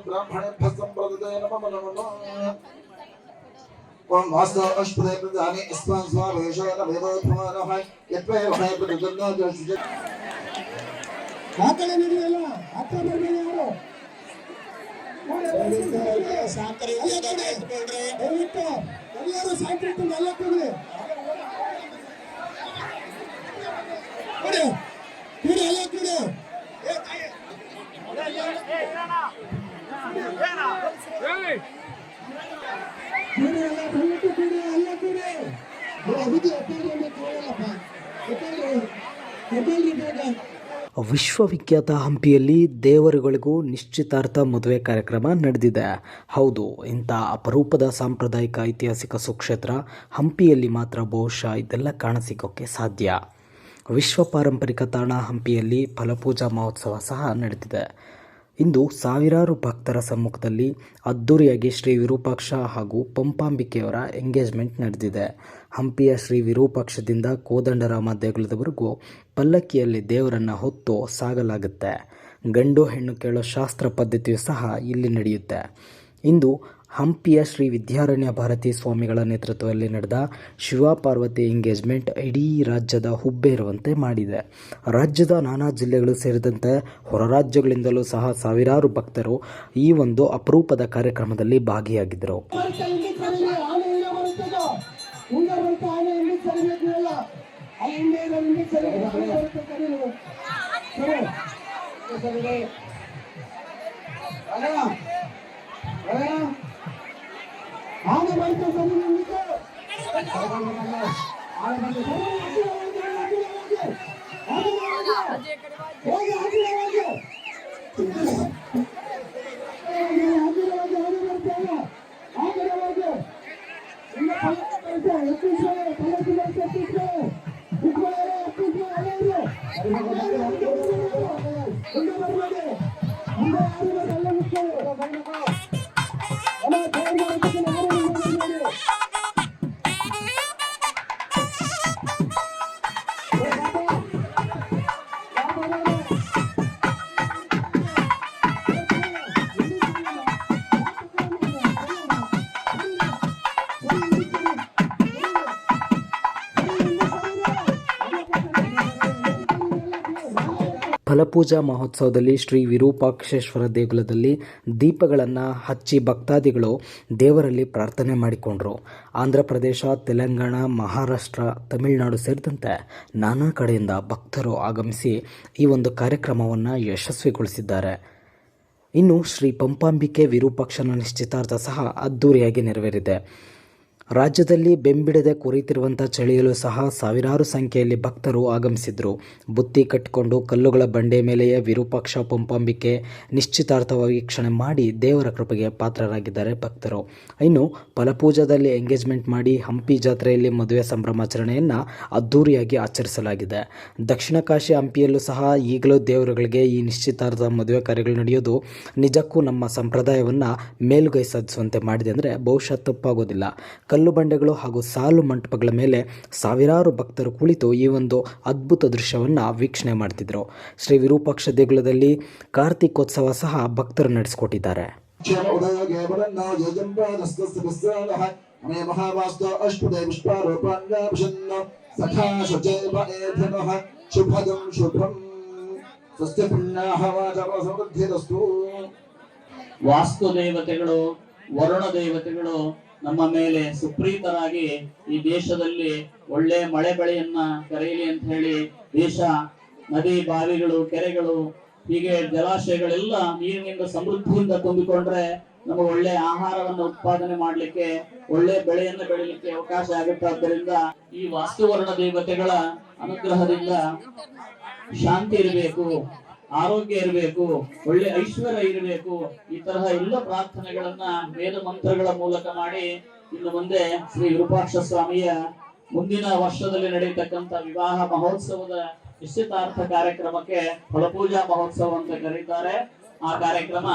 ब्राह्मणेभ्यः सम्प्रदते नमो नमः। ओम वास्तु अष्टदे प्रदाने अस्मान् स्वावेशेन वेदोत्थमानः यत्वे वहे प्रदन्नो दर्शय ಆಕಡೆ ನಡೆಯಲ್ಲ ಅತ್ತ ಬರಬೇಡಿ ಯಾರು ಸಾಕರೆ ದಯವಿಟ್ಟು ಎಲ್ಲರೂ ಸಾಕಿಟ್ಟು ಎಲ್ಲ ಕೂಡಿ ಕೂಡಿ ಕೂಡಿ ಎಲ್ಲ ಕೂಡಿ ಕೂಡಿ ಎಲ್ಲ ದಯವಿಟ್ಟು ಕೂಡಿ ಎಲ್ಲ ಕೂಡಿ ಅಭಿವೃದ್ಧಿ ಒಪ್ಪಂದವನ್ನು ಕೇಳಲ್ಲಪ್ಪ ಒಪ್ಪಂದ್ರಿ ಬೇಗ. ವಿಶ್ವವಿಖ್ಯಾತ ಹಂಪಿಯಲ್ಲಿ ದೇವರುಗಳಿಗೂ ನಿಶ್ಚಿತಾರ್ಥ ಮದುವೆ ಕಾರ್ಯಕ್ರಮ ನಡೆದಿದೆ. ಹೌದು, ಇಂಥ ಅಪರೂಪದ ಸಾಂಪ್ರದಾಯಿಕ ಐತಿಹಾಸಿಕ ಸುಕ್ಷೇತ್ರ ಹಂಪಿಯಲ್ಲಿ ಮಾತ್ರ ಬಹುಶಃ ಇದೆಲ್ಲ ಕಾಣಸಿಗೋಕ್ಕೆ ಸಾಧ್ಯ. ವಿಶ್ವ ಪಾರಂಪರಿಕ ತಾಣ ಹಂಪಿಯಲ್ಲಿ ಫಲಪೂಜಾ ಮಹೋತ್ಸವ ಸಹ ನಡೆದಿದೆ. ಇಂದು ಸಾವಿರಾರು ಭಕ್ತರ ಸಮ್ಮುಖದಲ್ಲಿ ಅದ್ದೂರಿಯಾಗಿ ಶ್ರೀ ವಿರೂಪಾಕ್ಷ ಹಾಗೂ ಪಂಪಾಂಬಿಕೆಯವರ ಎಂಗೇಜ್ಮೆಂಟ್ ನಡೆದಿದೆ. ಹಂಪಿಯ ಶ್ರೀ ವಿರೂಪಾಕ್ಷದಿಂದ ಕೋದಂಡರಾಮ ದೇಗುಲದವರೆಗೂ ಪಲ್ಲಕ್ಕಿಯಲ್ಲಿ ದೇವರನ್ನು ಹೊತ್ತು ಸಾಗಲಾಗುತ್ತೆ. ಗಂಡು ಹೆಣ್ಣು ಕೇಳೋ ಶಾಸ್ತ್ರ ಪದ್ಧತಿಯು ಸಹ ಇಲ್ಲಿ ನಡೆಯುತ್ತೆ. ಇಂದು ಹಂಪಿಯ ಶ್ರೀ ವಿದ್ಯಾರಣ್ಯ ಭಾರತಿ ಸ್ವಾಮಿಗಳ ನೇತೃತ್ವದಲ್ಲಿ ನಡೆದ ಶಿವ ಪಾರ್ವತಿ ಎಂಗೇಜ್ಮೆಂಟ್ ಇಡೀ ರಾಜ್ಯದ ಹುಬ್ಬೇರುವಂತೆ ಮಾಡಿದೆ. ರಾಜ್ಯದ ನಾನಾ ಜಿಲ್ಲೆಗಳು ಸೇರಿದಂತೆ ಹೊರ ರಾಜ್ಯಗಳಿಂದಲೂ ಸಹ ಸಾವಿರಾರು ಭಕ್ತರು ಈ ಒಂದು ಅಪರೂಪದ ಕಾರ್ಯಕ್ರಮದಲ್ಲಿ ಭಾಗಿಯಾಗಿದ್ದರು. ಆನೆ ಬರ್ತಾ ಸರಿ ನಿಂತು ಫಲಪೂಜಾ ಮಹೋತ್ಸವದಲ್ಲಿ ಶ್ರೀ ವಿರೂಪಾಕ್ಷೇಶ್ವರ ದೇಗುಲದಲ್ಲಿ ದೀಪಗಳನ್ನು ಹಚ್ಚಿ ಭಕ್ತಾದಿಗಳು ದೇವರಲ್ಲಿ ಪ್ರಾರ್ಥನೆ ಮಾಡಿಕೊಂಡರು. ಆಂಧ್ರ ಪ್ರದೇಶ, ತೆಲಂಗಾಣ, ಮಹಾರಾಷ್ಟ್ರ, ತಮಿಳುನಾಡು ಸೇರಿದಂತೆ ನಾನಾ ಕಡೆಯಿಂದ ಭಕ್ತರು ಆಗಮಿಸಿ ಈ ಒಂದು ಕಾರ್ಯಕ್ರಮವನ್ನು ಯಶಸ್ವಿಗೊಳಿಸಿದ್ದಾರೆ. ಇನ್ನು ಶ್ರೀ ಪಂಪಾಂಬಿಕೆ ವಿರೂಪಾಕ್ಷನ ನಿಶ್ಚಿತಾರ್ಥ ಸಹ ಅದ್ದೂರಿಯಾಗಿ ನೆರವೇರಿದೆ. ರಾಜ್ಯದಲ್ಲಿ ಬೆಂಬಿಡದೆ ಕುರಿತಿರುವಂಥ ಚಳಿಯಲು ಸಹ ಸಾವಿರಾರು ಸಂಖ್ಯೆಯಲ್ಲಿ ಭಕ್ತರು ಆಗಮಿಸಿದರು. ಬುತ್ತಿ ಕಟ್ಟಿಕೊಂಡು ಕಲ್ಲುಗಳ ಬಂಡೆ ಮೇಲೆಯೇ ವಿರೂಪಾಕ್ಷ ಪಂಪಾಂಬಿಕೆ ನಿಶ್ಚಿತಾರ್ಥವ ವೀಕ್ಷಣೆ ಮಾಡಿ ದೇವರ ಕೃಪೆಗೆ ಪಾತ್ರರಾಗಿದ್ದಾರೆ ಭಕ್ತರು. ಇನ್ನು ಫಲಪೂಜಾದಲ್ಲಿ ಎಂಗೇಜ್ಮೆಂಟ್ ಮಾಡಿ ಹಂಪಿ ಜಾತ್ರೆಯಲ್ಲಿ ಮದುವೆ ಸಂಭ್ರಮಾಚರಣೆಯನ್ನು ಅದ್ದೂರಿಯಾಗಿ ಆಚರಿಸಲಾಗಿದೆ. ದಕ್ಷಿಣ ಕಾಶಿ ಹಂಪಿಯಲ್ಲೂ ಸಹ ಈಗಲೂ ದೇವರುಗಳಿಗೆ ಈ ನಿಶ್ಚಿತಾರ್ಥ ಮದುವೆ ಕಾರ್ಯಗಳು ನಡೆಯೋದು ನಿಜಕ್ಕೂ ನಮ್ಮ ಸಂಪ್ರದಾಯವನ್ನು ಮೇಲುಗೈ ಸಾಧಿಸುವಂತೆ ಮಾಡಿದೆ ಅಂದರೆ ಬಹುಶಃ ತಪ್ಪಾಗೋದಿಲ್ಲ. ಕಲ್ಲು ಬಂಡೆಗಳು ಹಾಗೂ ಸಾಲು ಮಂಟಪಗಳ ಮೇಲೆ ಸಾವಿರಾರು ಭಕ್ತರು ಕುಳಿತು ಈ ಒಂದು ಅದ್ಭುತ ದೃಶ್ಯವನ್ನು ವೀಕ್ಷಣೆ ಮಾಡ್ತಿದ್ರು. ಶ್ರೀ ವಿರೂಪಾಕ್ಷ ದೇಗುಲದಲ್ಲಿ ಕಾರ್ತಿಕೋತ್ಸವ ಸಹ ಭಕ್ತರು ನಡೆಸಿಕೊಟ್ಟಿದ್ದಾರೆ. ವಾಸ್ತು ದೇವತೆಗಳು, ವರುಣ ದೇವತೆಗಳು ನಮ್ಮ ಮೇಲೆ ಸುಪ್ರೀತರಾಗಿ ಈ ದೇಶದಲ್ಲಿ ಒಳ್ಳೆ ಮಳೆ ಬೆಳೆಯನ್ನ ಕರೆಯಲಿ ಅಂತ ಹೇಳಿ ದೇಶ ನದಿ, ಬಾವಿಗಳು, ಕೆರೆಗಳು, ಹೀಗೆ ಜಲಾಶಯಗಳೆಲ್ಲ ನೀರಿನಿಂದ ಸಮೃದ್ಧಿಯಿಂದ ತುಂಬಿಕೊಂಡ್ರೆ ನಮಗೆ ಒಳ್ಳೆ ಆಹಾರವನ್ನು ಉತ್ಪಾದನೆ ಮಾಡ್ಲಿಕ್ಕೆ, ಒಳ್ಳೆ ಬೆಳೆಯನ್ನು ಬೆಳಿಲಿಕ್ಕೆ ಅವಕಾಶ ಆಗುತ್ತೆ. ಆದ್ದರಿಂದ ಈ ವಾಸ್ತುವರ್ಣ ದೇವತೆಗಳ ಅನುಗ್ರಹದಿಂದ ಶಾಂತಿ ಇರಬೇಕು, ಆರೋಗ್ಯ ಇರಬೇಕು, ಒಳ್ಳೆ ಐಶ್ವರ್ಯ ಇರಬೇಕು. ಈ ತರಹ ಎಲ್ಲ ಪ್ರಾರ್ಥನೆಗಳನ್ನ ವೇದ ಮಂತ್ರಗಳ ಮೂಲಕ ಮಾಡಿ ಇನ್ನು ಮುಂದೆ ಶ್ರೀ ವಿರೂಪಾಕ್ಷ ಸ್ವಾಮಿಯ ಮುಂದಿನ ವರ್ಷದಲ್ಲಿ ನಡೆಯತಕ್ಕಂತ ವಿವಾಹ ಮಹೋತ್ಸವದ ನಿಶ್ಚಿತಾರ್ಥ ಕಾರ್ಯಕ್ರಮಕ್ಕೆ ಫಲಪೂಜಾ ಮಹೋತ್ಸವ ಅಂತ ಕರೀತಾರೆ. ಆ ಕಾರ್ಯಕ್ರಮ